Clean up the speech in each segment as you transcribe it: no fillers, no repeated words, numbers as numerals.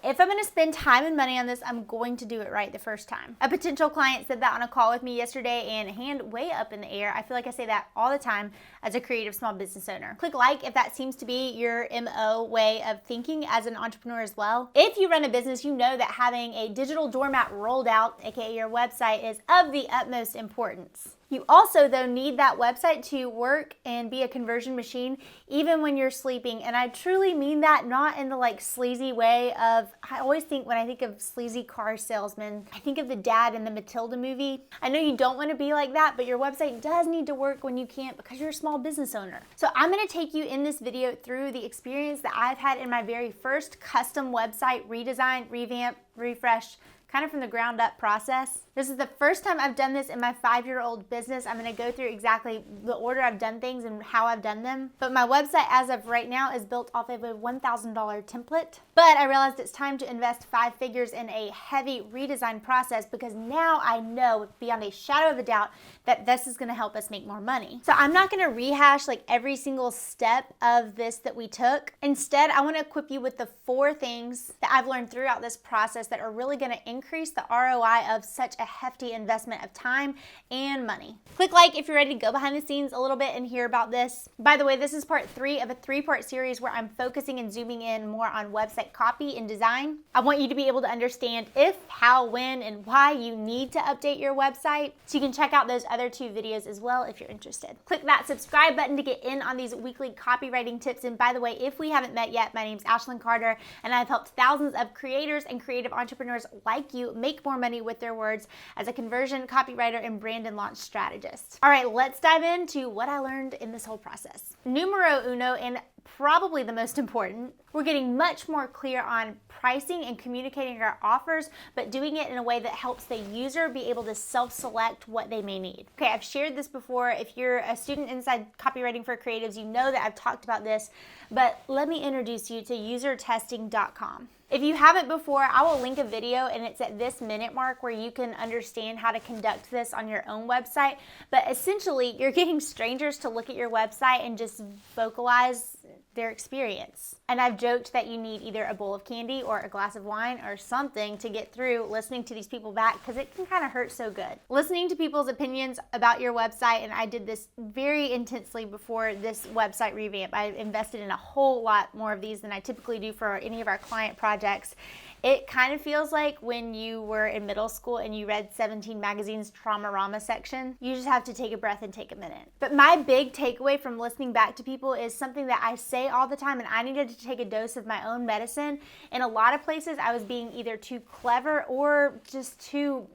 if I'm gonna spend time and money on this, I'm going to do it right the first time. A potential client said that on a call with me yesterday, and hand way up in the air. I feel like I say that all the time as a creative small business owner. Click like if that seems to be your MO way of thinking as an entrepreneur as well. If you run a business, you know that having a digital doormat rolled out, aka your website, is of the utmost importance. You also, though, need that website to work and be a conversion machine even when you're sleeping. And I truly mean that, not in the like sleazy way of, I always think when I think of sleazy car salesmen, I think of the dad in the Matilda movie. I know you don't want to be like that, but your website does need to work when you can't because you're a small business owner. So I'm going to take you in this video through the experience that I've had in my very first custom website redesign, revamp, refresh, kind of from the ground up process. This is the first time I've done this in my 5-year-old business. I'm gonna go through exactly the order I've done things and how I've done them. But my website as of right now is built off of a $1,000 template. But I realized it's time to invest 5 figures in a heavy redesign process because now I know beyond a shadow of a doubt that this is gonna help us make more money. So I'm not gonna rehash like every single step of this that we took. Instead, I wanna equip you with the 4 things that I've learned throughout this process that are really gonna increase the ROI of such a hefty investment of time and money. Click like if you're ready to go behind the scenes a little bit and hear about this. By the way, this is part 3 of a 3-part series where I'm focusing and zooming in more on website copy and design. I want you to be able to understand if, how, when, and why you need to update your website. So you can check out those other 2 videos as well if you're interested. Click that subscribe button to get in on these weekly copywriting tips. And by the way, if we haven't met yet, my name's Ashlyn Carter, and I've helped thousands of creators and creative entrepreneurs like you make more money with their words as a conversion copywriter and brand and launch strategist. All right, let's dive into what I learned in this whole process. Numero uno, and probably the most important, we're getting much more clear on pricing and communicating our offers, but doing it in a way that helps the user be able to self-select what they may need. Okay, I've shared this before. If you're a student inside Copywriting for Creatives, you know that I've talked about this, but let me introduce you to usertesting.com. If you haven't before, I will link a video, and it's at this minute mark where you can understand how to conduct this on your own website. But essentially, you're getting strangers to look at your website and just vocalize their experience. And I've joked that you need either a bowl of candy or a glass of wine or something to get through listening to these people back, because it can kind of hurt so good. Listening to people's opinions about your website, and I did this very intensely before this website revamp. I invested in a whole lot more of these than I typically do for any of our client projects. It kind of feels like when you were in middle school and you read 17 Magazine's Trauma-Rama section. You just have to take a breath and take a minute. But my big takeaway from listening back to people is something that I say all the time, and I needed to take a dose of my own medicine. In a lot of places, I was being either too clever or just too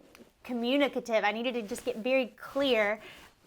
communicative. I needed to just get very clear,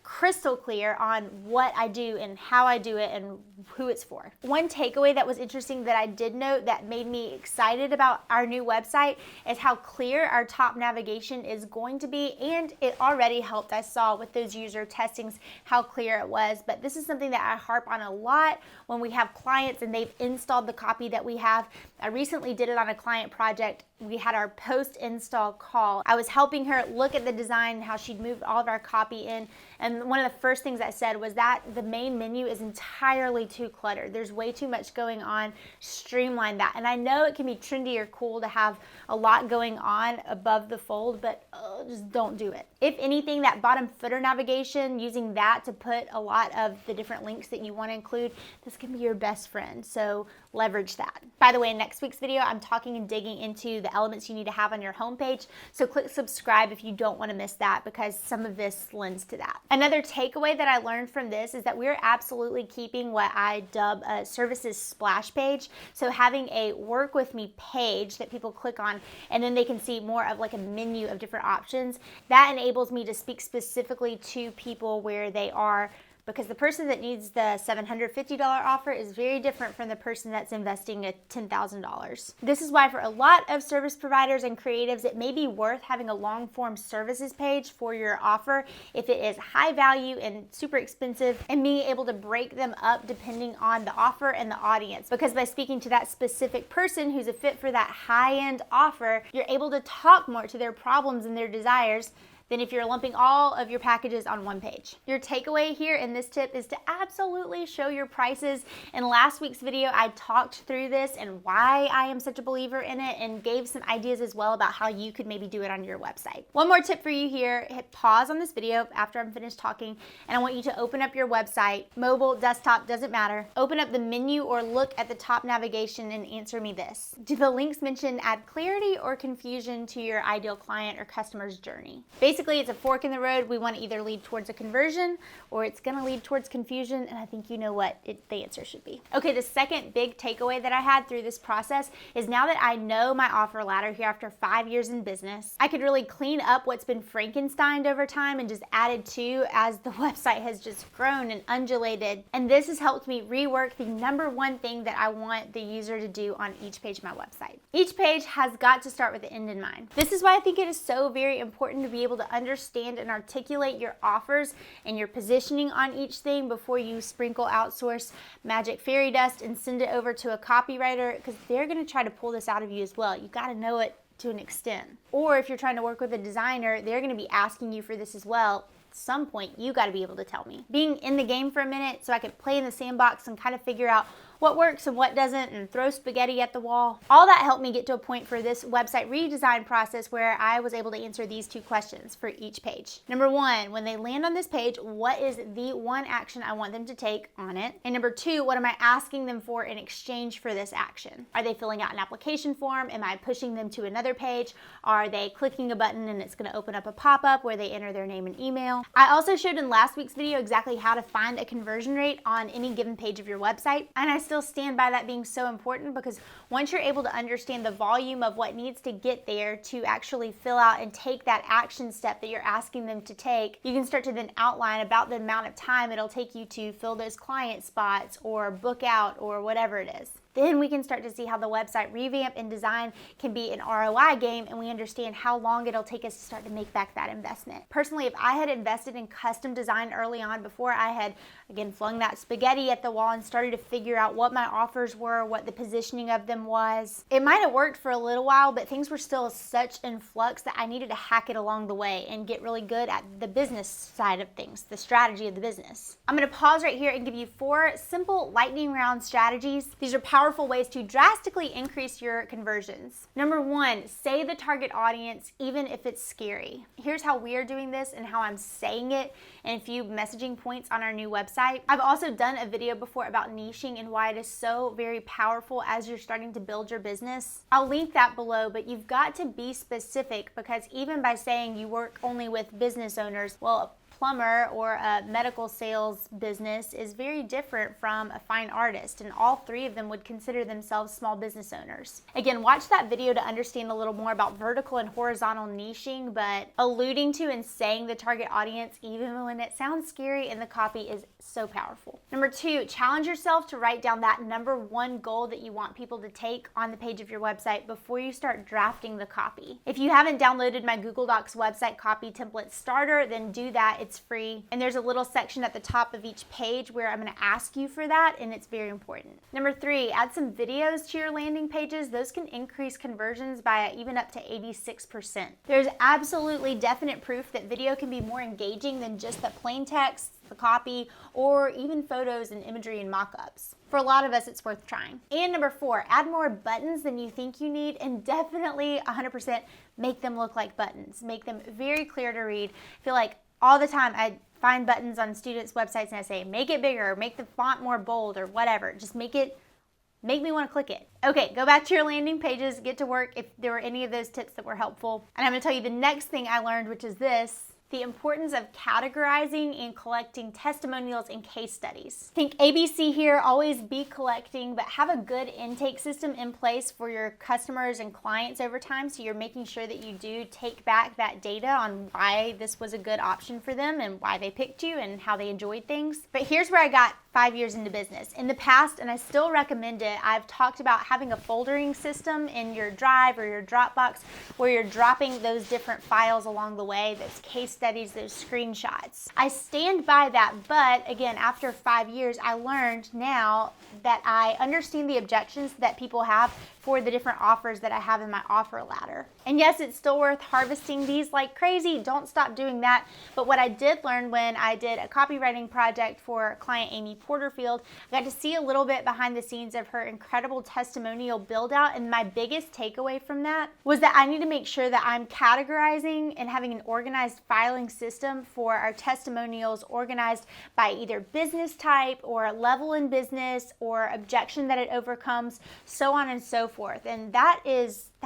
crystal clear on what I do and how I do it and who it's for. One takeaway that was interesting that I did note that made me excited about our new website is how clear our top navigation is going to be, and it already helped. I saw with those user testings how clear it was, but this is something that I harp on a lot when we have clients and they've installed the copy that we have. I recently did it on a client project. We had our post-install call. I was helping her look at the design, how she'd moved all of our copy in, and one of the first things I said was that the main menu is entirely too cluttered. There's way too much going on. Streamline that. And I know it can be trendy or cool to have a lot going on above the fold, but just don't do it. If anything, that bottom footer navigation, using that to put a lot of the different links that you want to include, this can be your best friend. So leverage that. By the way, in next week's video, I'm talking and digging into the elements you need to have on your homepage. So click subscribe if you don't want to miss that, because some of this lends to that. Another takeaway that I learned from this is that we're absolutely keeping what I dub a services splash page. So having a work with me page that people click on, and then they can see more of like a menu of different options. That enables me to speak specifically to people where they are, because the person that needs the $750 offer is very different from the person that's investing a $10,000. This is why for a lot of service providers and creatives, it may be worth having a long form services page for your offer if it is high value and super expensive, and being able to break them up depending on the offer and the audience. Because by speaking to that specific person who's a fit for that high-end offer, you're able to talk more to their problems and their desires than if you're lumping all of your packages on one page. Your takeaway here in this tip is to absolutely show your prices. In last week's video, I talked through this and why I am such a believer in it and gave some ideas as well about how you could maybe do it on your website. One more tip for you here, hit pause on this video after I'm finished talking, and I want you to open up your website, mobile, desktop, doesn't matter. Open up the menu or look at the top navigation and answer me this. Do the links mentioned add clarity or confusion to your ideal client or customer's journey? Basically, it's a fork in the road. We want to either lead towards a conversion or it's going to lead towards confusion, and I think you know what the answer should be. Okay, the second big takeaway that I had through this process is now that I know my offer ladder here after 5 years in business, I could really clean up what's been Frankensteined over time and just added to as the website has just grown and undulated. And this has helped me rework the number one thing that I want the user to do on each page of my website. Each page has got to start with the end in mind. This is why I think it is so very important to be able to understand and articulate your offers and your positioning on each thing before you sprinkle outsource magic fairy dust and send it over to a copywriter, because they're going to try to pull this out of you as well. You got to know it to an extent. Or if you're trying to work with a designer, they're going to be asking you for this as well. At some point, you got to be able to tell me. Being in the game for a minute so I could play in the sandbox and kind of figure out what works and what doesn't and throw spaghetti at the wall. All that helped me get to a point for this website redesign process where I was able to answer these two questions for each page. Number one, when they land on this page, what is the one action I want them to take on it? And number two, what am I asking them for in exchange for this action? Are they filling out an application form? Am I pushing them to another page? Are they clicking a button and it's going to open up a pop-up where they enter their name and email? I also showed in last week's video exactly how to find a conversion rate on any given page of your website, and I still stand by that being so important, because once you're able to understand the volume of what needs to get there to actually fill out and take that action step that you're asking them to take, you can start to then outline about the amount of time it'll take you to fill those client spots or book out or whatever it is. Then we can start to see how the website revamp and design can be an ROI game, and we understand how long it'll take us to start to make back that investment. Personally, if I had invested in custom design early on before I had, again, flung that spaghetti at the wall and started to figure out what my offers were, what the positioning of them was, it might have worked for a little while, but things were still such in flux that I needed to hack it along the way and get really good at the business side of things, the strategy of the business. I'm going to pause right here and give you 4 simple lightning round strategies. These are powerful ways to drastically increase your conversions. Number 1, say the target audience even if it's scary. Here's how we are doing this and how I'm saying it in a few messaging points on our new website. I've also done a video before about niching and why it is so very powerful as you're starting to build your business. I'll link that below, but you've got to be specific, because even by saying you work only with business owners, well, plumber or a medical sales business is very different from a fine artist, and all 3 of them would consider themselves small business owners. Again, watch that video to understand a little more about vertical and horizontal niching, but alluding to and saying the target audience even when it sounds scary in the copy is so powerful. Number 2, challenge yourself to write down that number 1 goal that you want people to take on the page of your website before you start drafting the copy. If you haven't downloaded my Google Docs website copy template starter, then do that. It's free, and there's a little section at the top of each page where I'm going to ask you for that, and it's very important. Number 3, add some videos to your landing pages. Those can increase conversions by even up to 86%. There's absolutely definite proof that video can be more engaging than just the plain text, the copy, or even photos and imagery and mock-ups. For a lot of us, it's worth trying. And number 4, add more buttons than you think you need, and definitely 100% make them look like buttons. Make them very clear to read. I feel like all the time I find buttons on students' websites and I say, make it bigger, make the font more bold, or whatever. Just make me want to click it. Okay, go back to your landing pages, get to work if there were any of those tips that were helpful. And I'm going to tell you the next thing I learned, which is this: the importance of categorizing and collecting testimonials and case studies. Think ABC here, always be collecting, but have a good intake system in place for your customers and clients over time, so you're making sure that you do take back that data on why this was a good option for them and why they picked you and how they enjoyed things. But here's where I got 5 years into business. In the past, and I still recommend it, I've talked about having a foldering system in your Drive or your Dropbox where you're dropping those different files along the way, those case studies, those screenshots. I stand by that, but again, after 5 years, I learned now that I understand the objections that people have for the different offers that I have in my offer ladder. And yes, it's still worth harvesting these like crazy. Don't stop doing that. But what I did learn when I did a copywriting project for client Amy Porterfield, I got to see a little bit behind the scenes of her incredible testimonial build out. And my biggest takeaway from that was that I need to make sure that I'm categorizing and having an organized filing system for our testimonials, organized by either business type or level in business or objection that it overcomes, so on and so forth. And that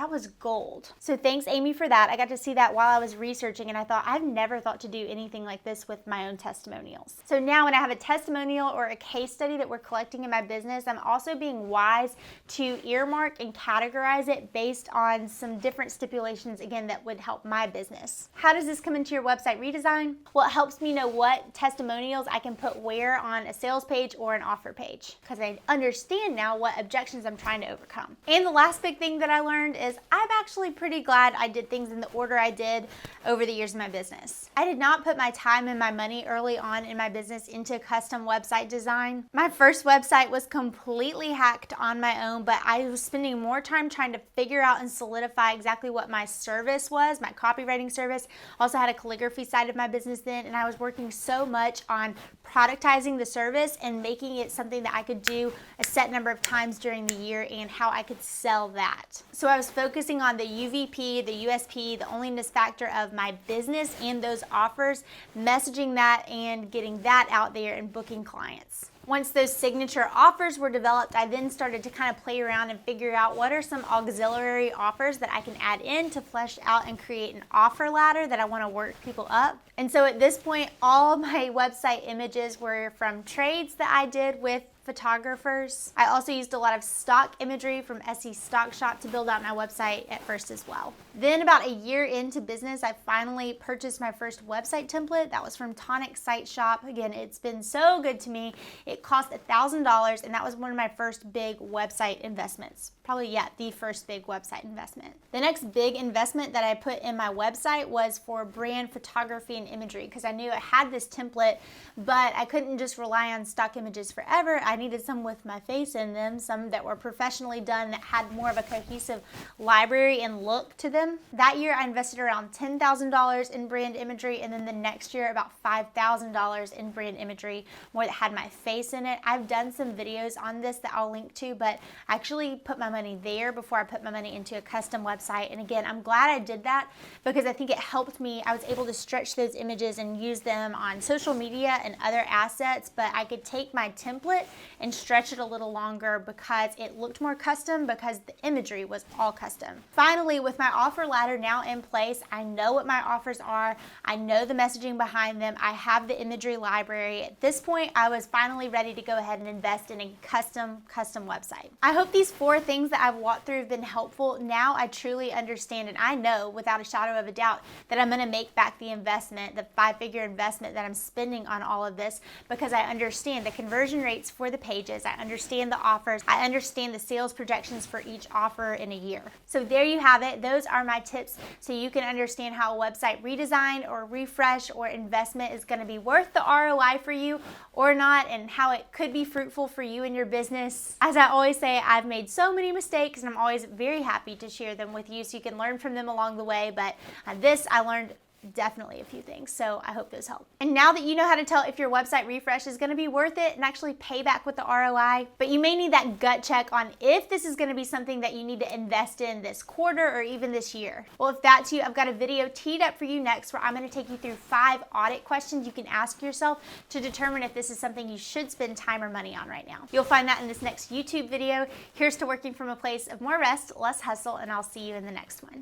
was gold. So thanks, Amy, for that. I got to see that while I was researching, and I thought, I've never thought to do anything like this with my own testimonials. So now when I have a testimonial or a case study that we're collecting in my business, I'm also being wise to earmark and categorize it based on some different stipulations, again, that would help my business. How does this come into your website redesign? Well, it helps me know what testimonials I can put where on a sales page or an offer page, because I understand now what objections I'm trying to overcome. And the last big thing that I learned is I'm actually pretty glad I did things in the order I did over the years of my business. I did not put my time and my money early on in my business into custom website design. My first website was completely hacked on my own, but I was spending more time trying to figure out and solidify exactly what my service was, my copywriting service. Also had a calligraphy side of my business then, and I was working so much on productizing the service and making it something that I could do a set number of times during the year and how I could sell that. So I was focusing on the UVP, the USP, the onlyness factor of my business and those offers, messaging that and getting that out there and booking clients. Once those signature offers were developed, I then started to kind of play around and figure out what are some auxiliary offers that I can add in to flesh out and create an offer ladder that I want to work people up. And so at this point, all my website images were from trades that I did with photographers. I also used a lot of stock imagery from Etsy Stock Shop to build out my website at first as well. Then about a year into business, I finally purchased my first website template. That was from Tonic Site Shop. Again, it's been so good to me. It cost $1,000, and that was one of my first big website investments. Probably, yeah, the first big website investment. The next big investment that I put in my website was for brand photography and imagery, because I knew I had this template, but I couldn't just rely on stock images forever. I needed some with my face in them, some that were professionally done that had more of a cohesive library and look to them. That year I invested around $10,000 in brand imagery, and then the next year about $5,000 in brand imagery, more that had my face in it. I've done some videos on this that I'll link to, but I actually put my money there before I put my money into a custom website. And again, I'm glad I did that because I think it helped me. I was able to stretch those images and use them on social media and other assets, but I could take my template and stretch it a little longer because it looked more custom, because the imagery was all custom. Finally, with my offer ladder now in place, I know what my offers are. I know the messaging behind them. I have the imagery library. At this point, I was finally ready to go ahead and invest in a custom website. I hope these 4 things that I've walked through have been helpful. Now I truly understand, and I know without a shadow of a doubt that I'm going to make back the investment, the 5-figure investment that I'm spending on all of this, because I understand the conversion rates for the pages. I understand the offers. I understand the sales projections for each offer in a year. So there you have it. Those are my tips so you can understand how a website redesign or refresh or investment is going to be worth the ROI for you or not, and how it could be fruitful for you and your business. As I always say, I've made so many mistakes, and I'm always very happy to share them with you so you can learn from them along the way. But this, I learned definitely a few things, so I hope those help. And now that you know how to tell if your website refresh is going to be worth it and actually pay back with the ROI, but you may need that gut check on if this is going to be something that you need to invest in this quarter or even this year. Well, if that's you, I've got a video teed up for you next where I'm going to take you through 5 audit questions you can ask yourself to determine if this is something you should spend time or money on right now. You'll find that in this next YouTube video. Here's to working from a place of more rest, less hustle, and I'll see you in the next one.